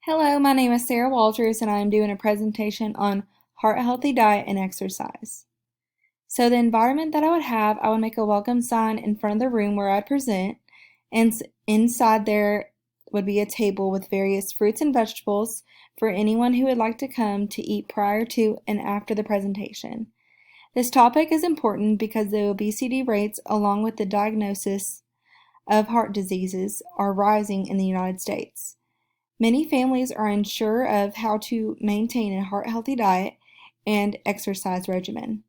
Hello, my name is Sarah Walters, and I am doing a presentation on heart-healthy diet and exercise. So the environment that I would make a welcome sign in front of the room where I present, and inside there would be a table with various fruits and vegetables for anyone who would like to come to eat prior to and after the presentation. This topic is important because the obesity rates, along with the diagnosis of heart diseases, are rising in the United States. Many families are unsure of how to maintain a heart-healthy diet and exercise regimen.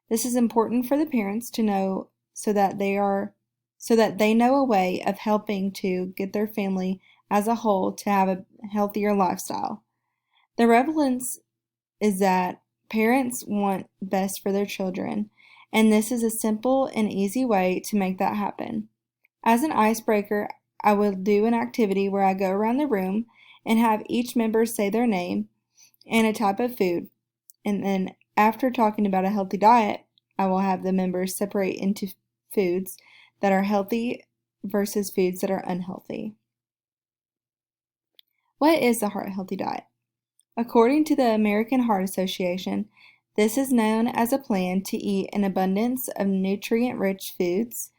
This is important for the parents to know so that they know a way of helping to get their family as a whole to have a healthier lifestyle. The relevance is that parents want best for their children, and this is a simple and easy way to make that happen. As an icebreaker, I will do an activity where I go around the room and have each member say their name and a type of food. And then after talking about a healthy diet, I will have the members separate into foods that are healthy versus foods that are unhealthy. What is the heart healthy diet? According to the American Heart Association, this is known as a plan to eat an abundance of nutrient-rich foods,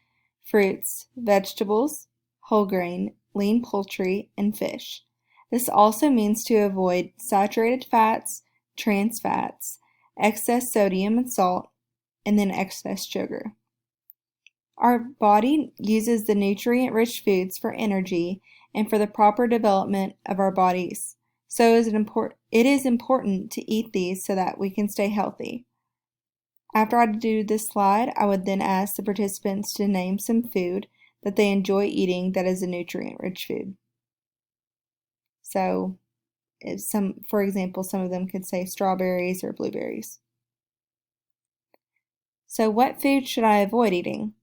fruits, vegetables, whole grain, lean poultry, and fish. This also means to avoid saturated fats, trans fats, excess sodium and salt, and then excess sugar. Our body uses the nutrient-rich foods for energy and for the proper development of our bodies. So it is important to eat these so that we can stay healthy. After I do this slide, I would then ask the participants to name some food that they enjoy eating that is a nutrient-rich food. So, for example, some of them could say strawberries or blueberries. So what food should I avoid eating?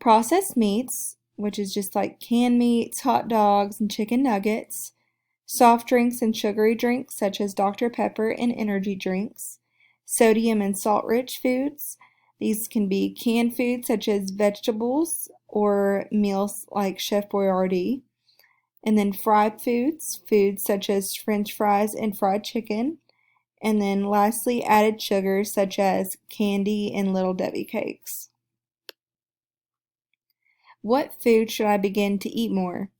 Processed meats, which is just like canned meats, hot dogs, and chicken nuggets. Soft drinks and sugary drinks such as Dr. Pepper and energy drinks. Sodium and salt-rich foods. These can be canned foods such as vegetables or meals like Chef Boyardee. And then fried foods such as French fries and fried chicken. And then lastly, added sugars such as candy and Little Debbie cakes. What food should I begin to eat more?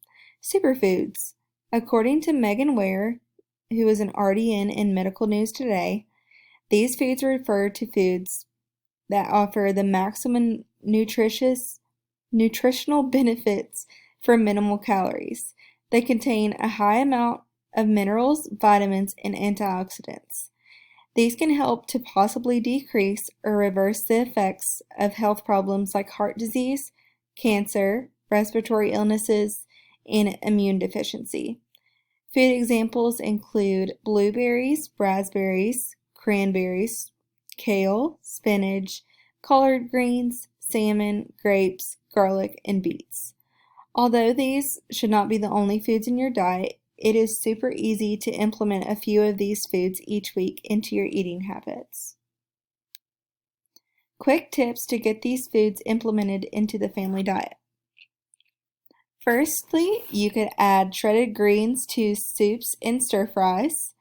Superfoods. According to Megan Ware, who is an RDN in Medical News Today, these foods refer to foods that offer the maximum nutritional benefits for minimal calories. They contain a high amount of minerals, vitamins, and antioxidants. These can help to possibly decrease or reverse the effects of health problems like heart disease, cancer, respiratory illnesses, and immune deficiency. Food examples include blueberries, raspberries, cranberries, kale, spinach, collard greens, salmon, grapes, garlic, and beets. Although these should not be the only foods in your diet, it is super easy to implement a few of these foods each week into your eating habits. Quick tips to get these foods implemented into the family diet. Firstly, you could add shredded greens to soups and stir fries.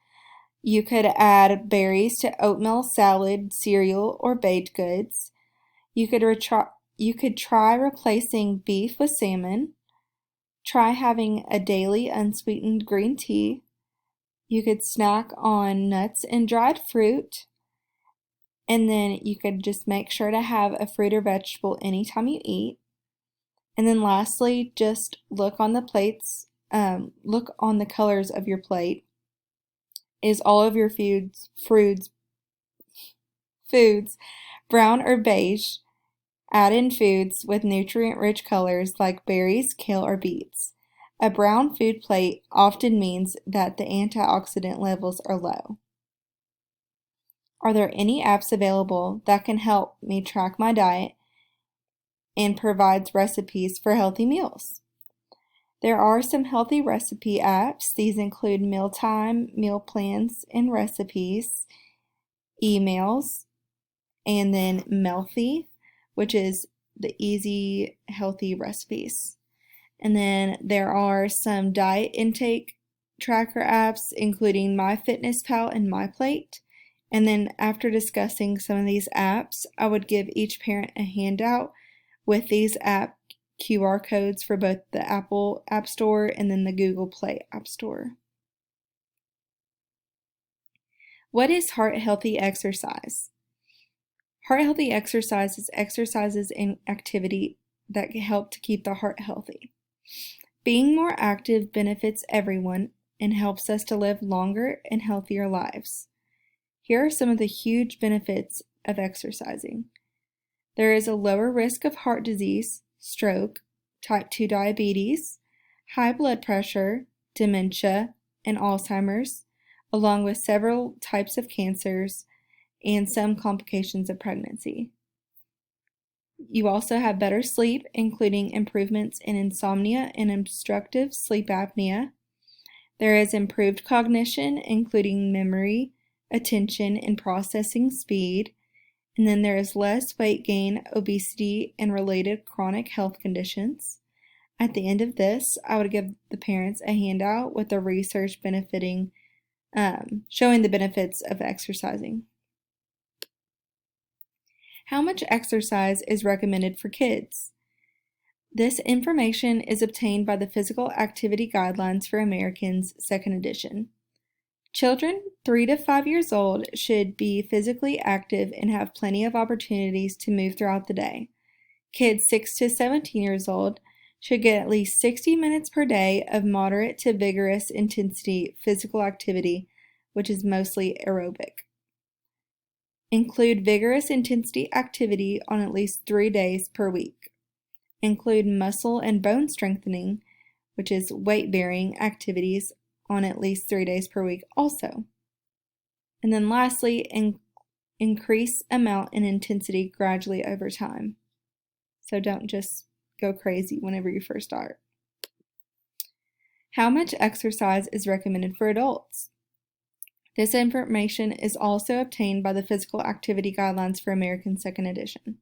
You could add berries to oatmeal, salad, cereal, or baked goods. You could try replacing beef with salmon. Try having a daily unsweetened green tea. You could snack on nuts and dried fruit. And then you could just make sure to have a fruit or vegetable anytime you eat. And then lastly, just look on the plates, look on the colors of your plate. Is all of your foods brown or beige? Add in foods with nutrient-rich colors like berries, kale, or beets. A brown food plate often means that the antioxidant levels are low. Are there any apps available that can help me track my diet and provides recipes for healthy meals? There are some healthy recipe apps. These include Mealtime, meal plans, and recipes, emails, and then Melfi, which is the easy, healthy recipes. And then there are some diet intake tracker apps, including MyFitnessPal and MyPlate. And then after discussing some of these apps, I would give each parent a handout with these app QR codes for both the Apple App Store and then the Google Play App Store. What is heart healthy exercise? Heart healthy exercise is exercises and activity that can help to keep the heart healthy. Being more active benefits everyone and helps us to live longer and healthier lives. Here are some of the huge benefits of exercising. There is a lower risk of heart disease, stroke, type 2 diabetes, high blood pressure, dementia, and Alzheimer's, along with several types of cancers and some complications of pregnancy. You also have better sleep, including improvements in insomnia and obstructive sleep apnea. There is improved cognition, including memory, attention, and processing speed. And then there is less weight gain, obesity, and related chronic health conditions. At the end of this, I would give the parents a handout with the research showing the benefits of exercising. How much exercise is recommended for kids? This information is obtained by the Physical Activity Guidelines for Americans, 2nd edition. Children 3 to 5 years old should be physically active and have plenty of opportunities to move throughout the day. Kids 6 to 17 years old should get at least 60 minutes per day of moderate to vigorous intensity physical activity, which is mostly aerobic. Include vigorous intensity activity on at least 3 days per week. Include muscle and bone strengthening, which is weight-bearing activities, on at least 3 days per week also. And then lastly, increase amount and intensity gradually over time. So don't just go crazy whenever you first start. How much exercise is recommended for adults? This information is also obtained by the Physical Activity Guidelines for American 2nd edition.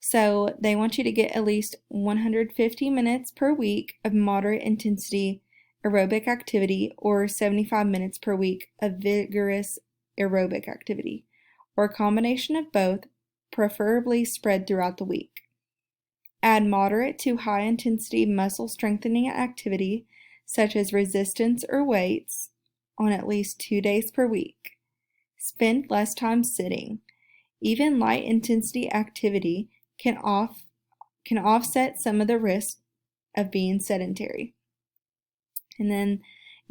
So they want you to get at least 150 minutes per week of moderate intensity aerobic activity or 75 minutes per week of vigorous aerobic activity, or a combination of both, preferably spread throughout the week. Add moderate to high intensity muscle strengthening activity, such as resistance or weights, on at least 2 days per week. Spend less time sitting. Even light intensity activity can offset some of the risk of being sedentary. And then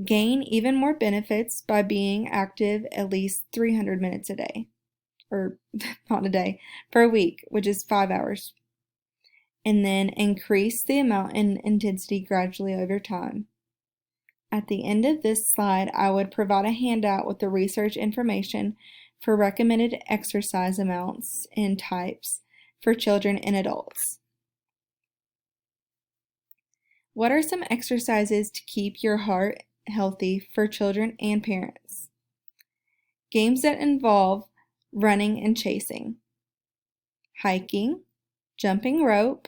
gain even more benefits by being active at least 300 minutes a day, or not a day, per week, which is 5 hours. And then increase the amount and intensity gradually over time. At the end of this slide, I would provide a handout with the research information for recommended exercise amounts and types for children and adults. What are some exercises to keep your heart healthy for children and parents? Games that involve running and chasing, hiking, jumping rope,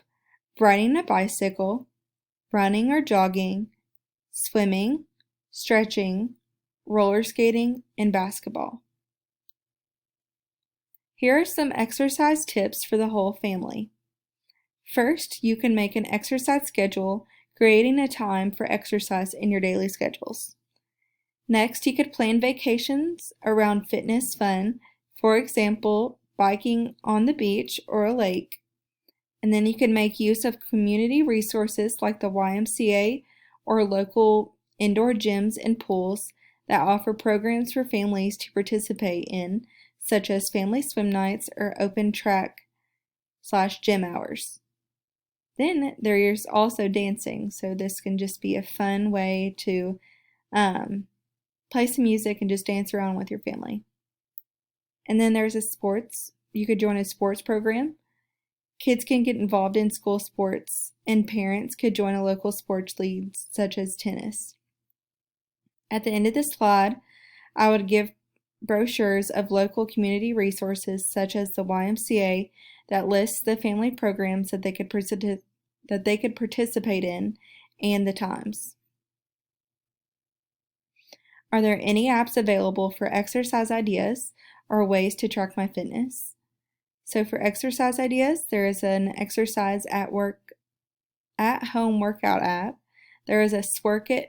riding a bicycle, running or jogging, swimming, stretching, roller skating, and basketball. Here are some exercise tips for the whole family. First, you can make an exercise schedule, creating a time for exercise in your daily schedules. Next, you could plan vacations around fitness fun, for example, biking on the beach or a lake. And then you can make use of community resources like the YMCA or local indoor gyms and pools that offer programs for families to participate in, such as family swim nights or open track/gym hours. Then there is also dancing, so this can just be a fun way to play some music and just dance around with your family. And then there's you could join a sports program. Kids can get involved in school sports, and parents could join a local sports league such as tennis. At the end of this slide, I would give brochures of local community resources such as the YMCA that lists the family programs that they could participate in and the times. Are there any apps available for exercise ideas or ways to track my fitness? So for exercise ideas, there is an exercise at home workout app. There is a Sworkit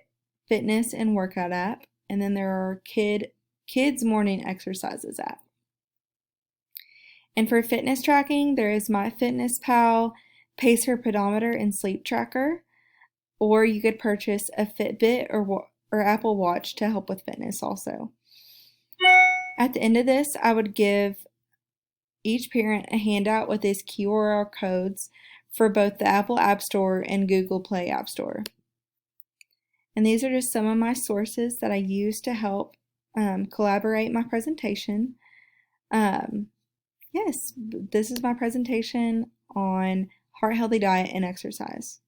fitness and workout app, and then there are kids morning exercises app. And for fitness tracking, there is MyFitnessPal, Pacer pedometer, and sleep tracker. Or you could purchase a Fitbit or Apple Watch to help with fitness also. At the end of this, I would give each parent a handout with these QR codes for both the Apple App Store and Google Play App Store. And these are just some of my sources that I use to help collaborate my presentation. Yes, this is my presentation on heart healthy diet and exercise.